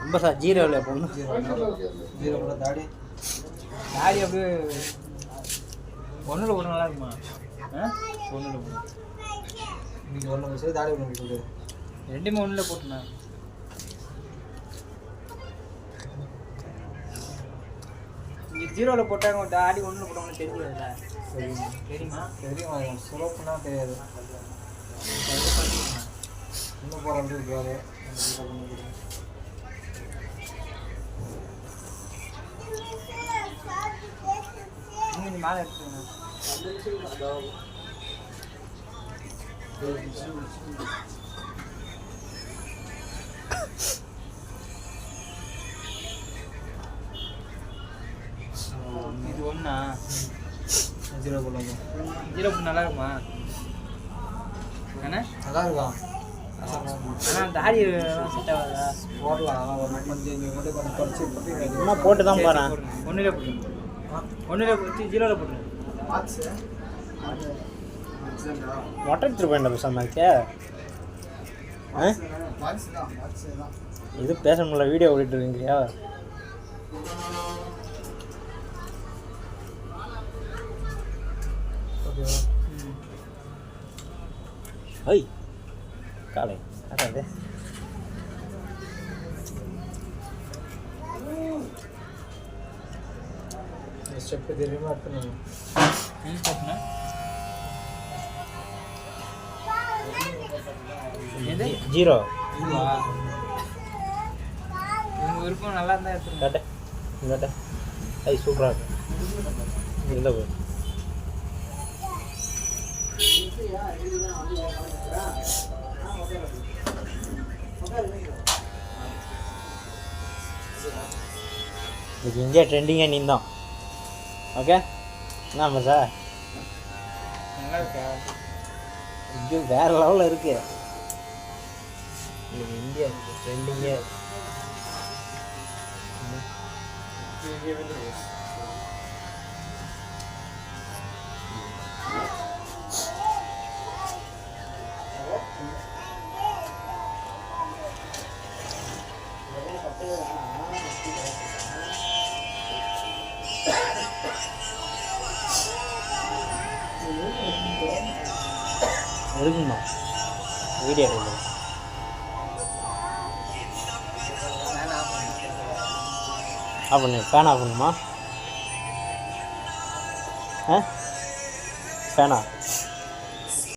ரொம்ப சார் ஜீரோவில் போகணும். ஜீரோ கூட தாடி அப்படியே ஒன்றில் போட்டு நல்லா இருக்குமா? ஒன்றில் போட்டு நீங்கள் ஒன்று சரி தாடி ஒன்று சொல்லு. ரெண்டுமே ஒன்றில் போட்டுண்ணா. நீங்கள் ஜீரோவில் போட்டாங்க தாடி ஒன்றில் போட்டவங்க தெரியல. தெரியுமா? தெரியும். சுலப்புனா தெரியாது. இன்னும் போகிறது இருக்காது. நீங்கள் மேலே எடுத்துக்கணும். இது ஒன்றா ஜீரோ போடலாம். ஜீரோ போட்டு நல்லா இருக்குமா? அண்ணா நல்லா இருக்கும். ஆனால் தாடி செட் ஆகாதா? போடலாம். ஒரு கொஞ்சம் மட்டும் கொஞ்சம் குறைச்சி சும்மா போட்டு தான் போகிறேன். ஒன்றில் போட்டு ஒன்றில் போட்டு ஜீரோவில் போட்டு மொட்டை எடுத்துட்டு போயிட்டா பேசாம இருக்கே. இது பேச முடியல. வீடியோ ஓடிட்டு இருக்கீங்களா? ஐய் காலை அதாவது ஸ்டெப்பு தெரியுமா எடுத்துணும். ஜீரோ உங்கள் விருப்பம் நல்லா இருந்தால் எடுத்துருங்க. கேட்டேன் கேட்டேன். ஐய் சூப்பராக இருக்கும். இல்லை போய் இதுக்கு இந்தியா ட்ரெண்டிங்கே நீ தான். ஓகே என்ன சார் நல்லா இருக்கா? இது வேறு லெவலில் இருக்கு. இது இந்தியா ட்ரெண்டிங்கே. இருக்குமா வீடியோ எடுக்கணும். ஆஃப் பண்ணு. ஃபேன் ஆஃப் பண்ணுமா? ஃபேனா